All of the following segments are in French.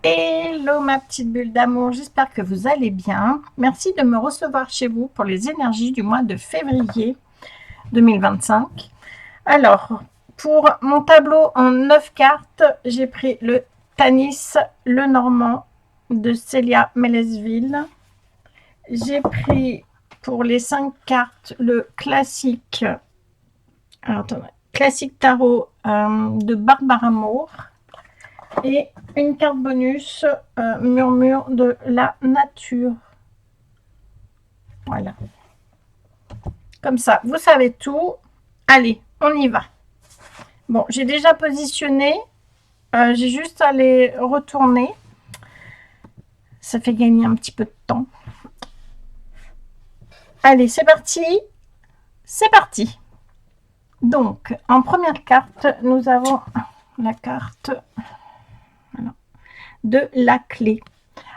Hello ma petite bulle d'amour, j'espère que vous allez bien. Merci de me recevoir chez vous pour les énergies du mois de février 2025. Alors, pour mon tableau en 9 cartes, j'ai pris le Tanis, le Normand de Célia Mélesville. J'ai pris pour les 5 cartes le classique, classique tarot de Barbara Moore. Et une carte bonus, murmure de la nature. Voilà. Comme ça, vous savez tout. Allez, on y va. Bon, j'ai déjà positionné. J'ai juste à les retourner. Ça fait gagner un petit peu de temps. Allez, c'est parti. C'est parti. Donc, en première carte, nous avons la carte de la clé.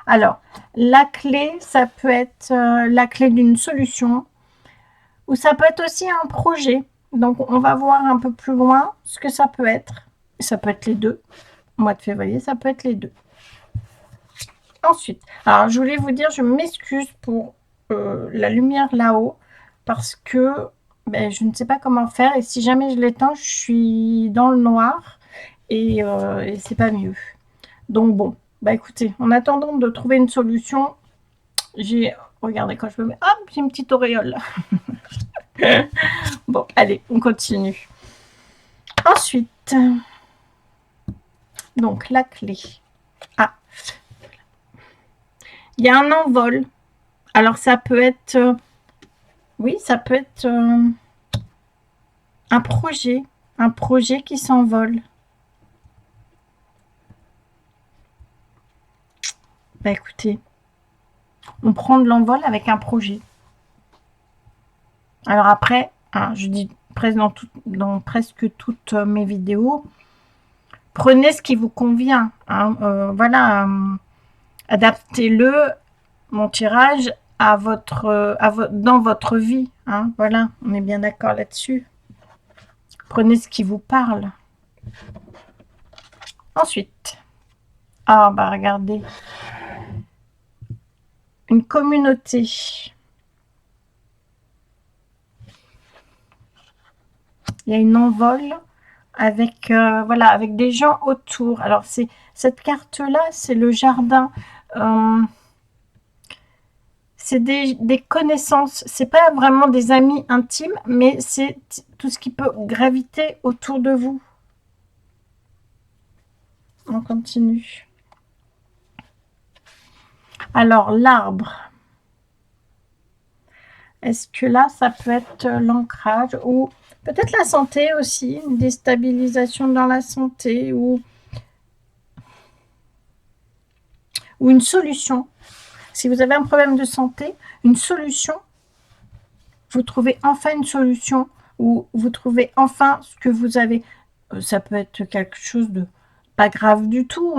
Alors, la clé, ça peut être la clé d'une solution ou ça peut être aussi un projet. Donc, on va voir un peu plus loin ce que ça peut être. Ça peut être les deux. Au mois de février, ça peut être les deux. Ensuite, alors je voulais vous dire, je m'excuse pour la lumière là-haut parce que je ne sais pas comment faire et si jamais je l'éteins, je suis dans le noir et c'est pas mieux. Donc bon, écoutez, en attendant de trouver une solution, regardez quand je me mets, hop, j'ai une petite auréole. Bon, allez, on continue. Ensuite, donc la clé. Ah, il y a un envol. Alors ça peut être, oui, ça peut être un projet qui s'envole. Écoutez, on prend de l'envol avec un projet. Alors après, je dis dans presque toutes mes vidéos, prenez ce qui vous convient. Voilà, adaptez-le, mon tirage, dans votre vie. Voilà, on est bien d'accord là-dessus. Prenez ce qui vous parle. Ensuite, regardez. Une communauté. Il y a une envol avec avec des gens autour. Alors cette carte là, c'est le jardin. C'est des connaissances. C'est pas vraiment des amis intimes, mais c'est tout ce qui peut graviter autour de vous. On continue. Alors l'arbre. Est-ce que là, ça peut être l'ancrage ou peut-être la santé aussi, une déstabilisation dans la santé ou une solution. Si vous avez un problème de santé, une solution, vous trouvez enfin une solution ou vous trouvez enfin ce que vous avez. Ça peut être quelque chose de pas grave du tout.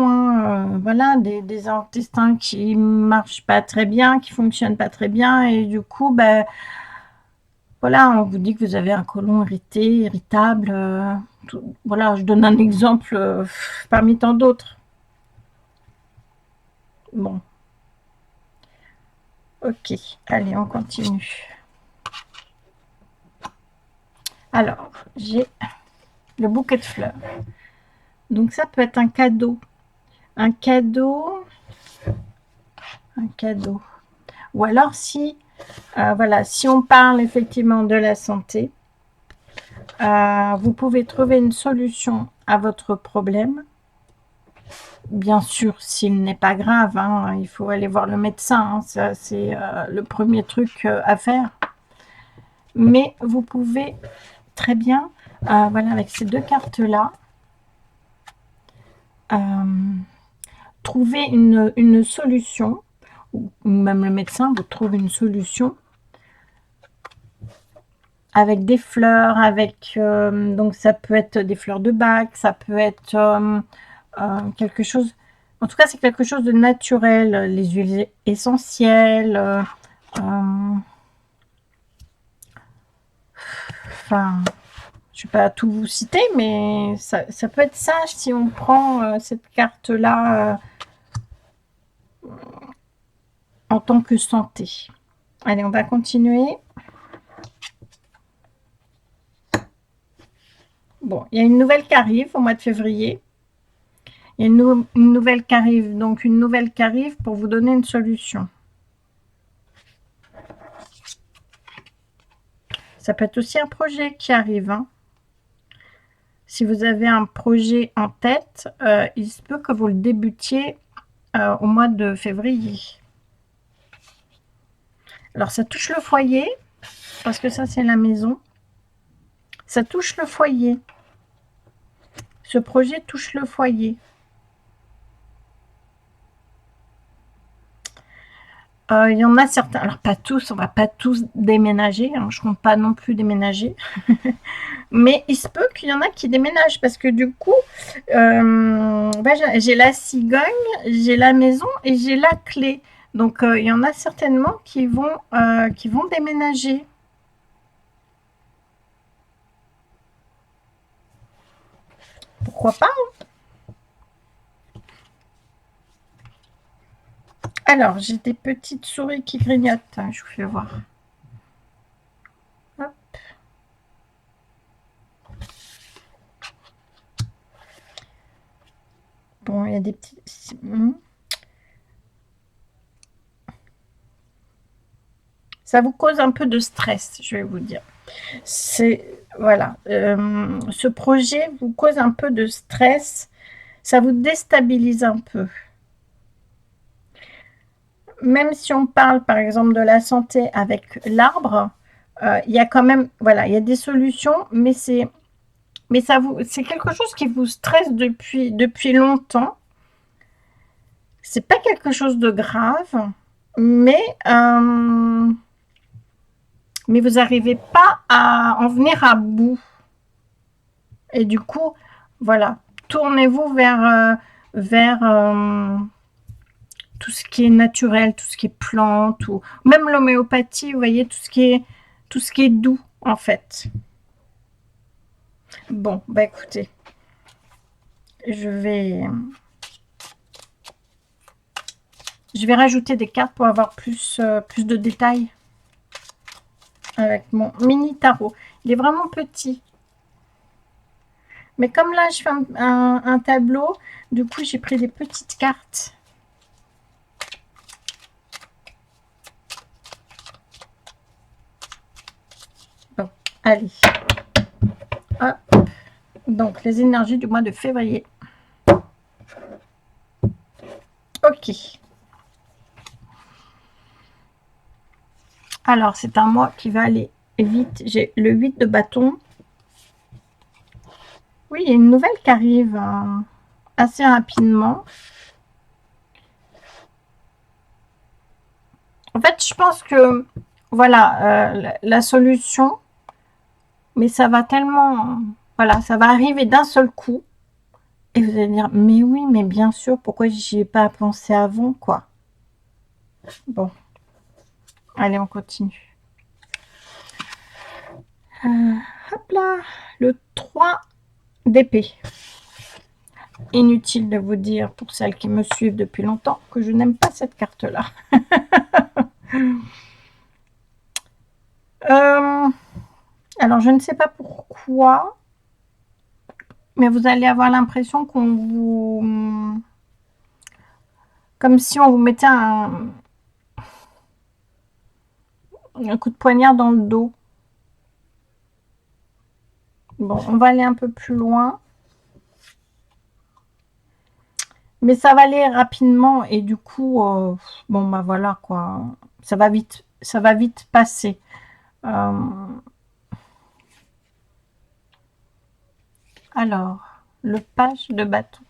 Voilà, des intestins qui marchent pas très bien, qui fonctionnent pas très bien et du coup, voilà, on vous dit que vous avez un côlon irrité, irritable. Voilà, je donne un exemple parmi tant d'autres. Bon. Ok, allez, on continue. Alors, j'ai le bouquet de fleurs. Donc, ça peut être un cadeau. Un cadeau. Un cadeau. Ou alors, si on parle effectivement de la santé, vous pouvez trouver une solution à votre problème. Bien sûr, s'il n'est pas grave, il faut aller voir le médecin. Ça, c'est le premier truc à faire. Mais vous pouvez très bien, avec ces deux cartes-là, trouver une solution, ou même le médecin vous trouve une solution avec des fleurs, donc ça peut être des fleurs de bac, ça peut être quelque chose, en tout cas c'est quelque chose de naturel, les huiles essentielles, enfin, je ne vais pas tout vous citer, mais ça peut être ça si on prend cette carte-là en tant que santé. Allez, on va continuer. Bon, il y a une nouvelle qui arrive au mois de février. Il y a une nouvelle qui arrive, donc une nouvelle qui arrive pour vous donner une solution. Ça peut être aussi un projet qui arrive, hein. Si vous avez un projet en tête, il se peut que vous le débutiez au mois de février. Alors ça touche le foyer, parce que ça c'est la maison. Ça touche le foyer. Ce projet touche le foyer. Il y en a certains, alors pas tous, on va pas tous déménager, hein, je compte pas non plus déménager, mais il se peut qu'il y en a qui déménagent parce que du coup, j'ai la cigogne, j'ai la maison et j'ai la clé. Donc il y en a certainement qui vont déménager. Pourquoi pas, hein. Alors, j'ai des petites souris qui grignotent, hein, je vous fais voir. Hop. Bon, il y a des petits... Ça vous cause un peu de stress, je vais vous dire. C'est voilà, ce projet vous cause un peu de stress, ça vous déstabilise un peu. Même si on parle par exemple de la santé avec l'arbre, il y a quand même, voilà, il y a des solutions, mais c'est quelque chose qui vous stresse depuis longtemps. C'est pas quelque chose de grave, mais vous n'arrivez pas à en venir à bout. Et du coup, voilà, tournez-vous vers tout ce qui est naturel, tout ce qui est plante, ou même l'homéopathie, vous voyez, tout ce qui est doux, en fait. Bon, bah écoutez, je vais rajouter des cartes pour avoir plus de détails avec mon mini tarot. Il est vraiment petit. Mais comme là, je fais un tableau, du coup, j'ai pris des petites cartes. Bon, allez. Hop. Donc, les énergies du mois de février. Ok. Alors, c'est un mois qui va aller vite. J'ai le 8 de bâton. Oui, il y a une nouvelle qui arrive assez rapidement. En fait, je pense que, voilà, la solution, mais ça va tellement... Voilà, ça va arriver d'un seul coup. Et vous allez dire, mais oui, mais bien sûr, pourquoi j'y ai pas pensé avant, quoi. Bon. Allez, on continue. Hop là, le 3 d'épée. Inutile de vous dire, pour celles qui me suivent depuis longtemps, que je n'aime pas cette carte-là. Alors, je ne sais pas pourquoi, mais vous allez avoir l'impression qu'on vous... Comme si on vous mettait un coup de poignard dans le dos. Bon, on va aller un peu plus loin. Mais ça va aller rapidement et du coup, bon, bah voilà, quoi. Ça va vite passer. Alors, le page de bâton.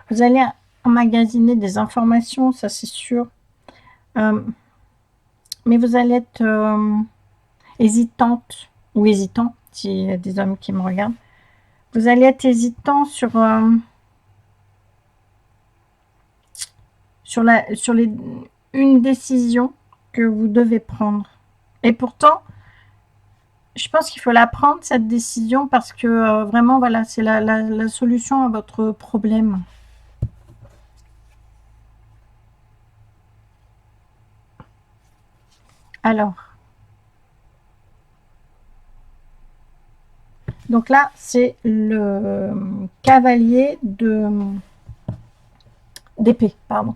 Vous allez emmagasiner des informations, ça c'est sûr. Mais vous allez être hésitante ou hésitant, s'il y a des hommes qui me regardent. Vous allez être hésitant sur une décision que vous devez prendre. Et pourtant, je pense qu'il faut la prendre, cette décision, parce que vraiment, voilà, c'est la solution à votre problème. Alors, donc là, c'est le cavalier d'épée, pardon.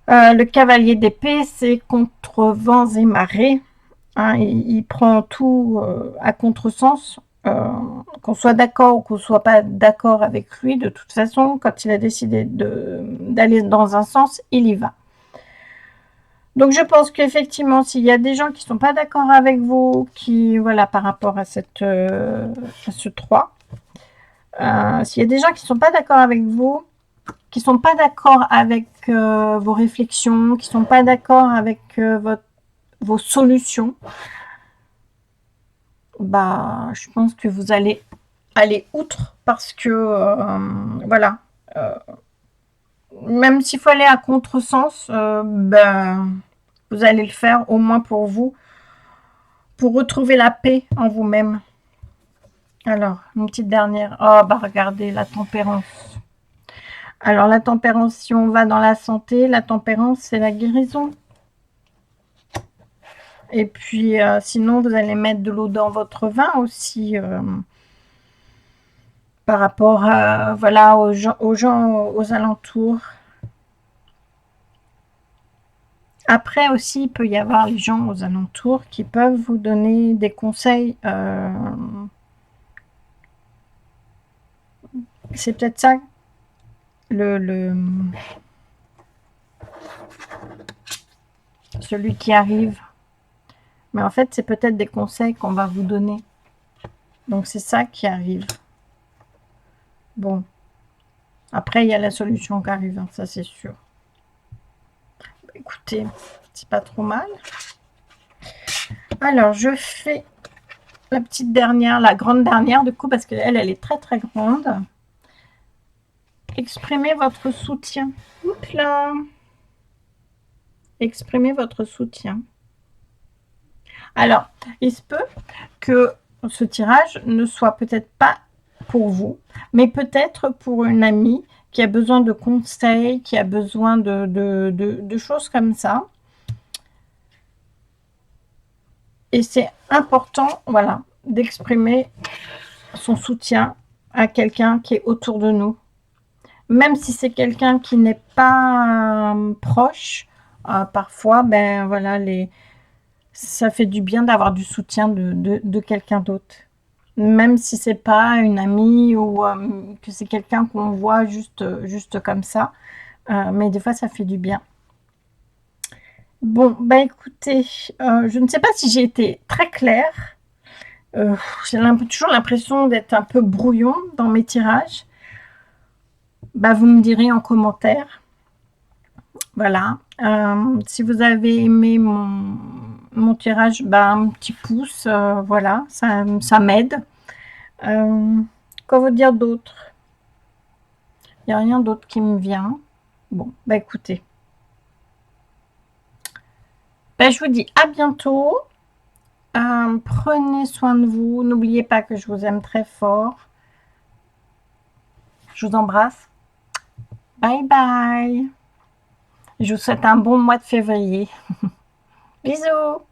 Le cavalier d'épée, c'est contre vents et marées. Hein, il prend tout à contresens. Qu'on soit d'accord ou qu'on soit pas d'accord avec lui, de toute façon, quand il a décidé d'aller dans un sens, il y va. Donc je pense qu'effectivement, s'il y a des gens qui sont pas d'accord avec vous, qui, voilà, par rapport à ce 3, s'il y a des gens qui sont pas d'accord avec vous, qui sont pas d'accord avec vos réflexions, qui sont pas d'accord avec vos solutions, bah, je pense que vous allez aller outre, parce que, voilà, euh, même s'il faut aller à contresens, ben, vous allez le faire, au moins pour vous, pour retrouver la paix en vous-même. Alors, une petite dernière. Oh, bah regardez, la tempérance. Alors, la tempérance, si on va dans la santé, la tempérance, c'est la guérison. Et puis, sinon, vous allez mettre de l'eau dans votre vin aussi, par rapport à, voilà, aux gens aux alentours. Après aussi, il peut y avoir les gens aux alentours qui peuvent vous donner des conseils. C'est peut-être ça, celui qui arrive. Mais en fait, c'est peut-être des conseils qu'on va vous donner. Donc, c'est ça qui arrive. Bon. Après, il y a la solution qui arrive, hein, ça c'est sûr. Écoutez, c'est pas trop mal. Alors, je fais la petite dernière, la grande dernière, du coup, parce qu'elle, elle est très très grande. Exprimez votre soutien. Oups là. Exprimez votre soutien. Alors, il se peut que ce tirage ne soit peut-être pas pour vous, mais peut-être pour une amie qui a besoin de conseils, qui a besoin de choses comme ça. Et c'est important, voilà, d'exprimer son soutien à quelqu'un qui est autour de nous. Même si c'est quelqu'un qui n'est pas proche, parfois, ben voilà, ça fait du bien d'avoir du soutien de quelqu'un d'autre. Même si c'est pas une amie ou que c'est quelqu'un qu'on voit juste comme ça. Mais des fois, ça fait du bien. Bon, bah écoutez, je ne sais pas si j'ai été très claire. J'ai toujours l'impression d'être un peu brouillon dans mes tirages. Bah, vous me direz en commentaire. Voilà. Si vous avez aimé mon tirage, bah, un petit pouce, voilà, ça m'aide. Quoi vous dire d'autre? Il n'y a rien d'autre qui me vient. Bon, bah écoutez. Bah, je vous dis à bientôt. Prenez soin de vous. N'oubliez pas que je vous aime très fort. Je vous embrasse. Bye bye. Je vous souhaite un bon mois de février. Bisous.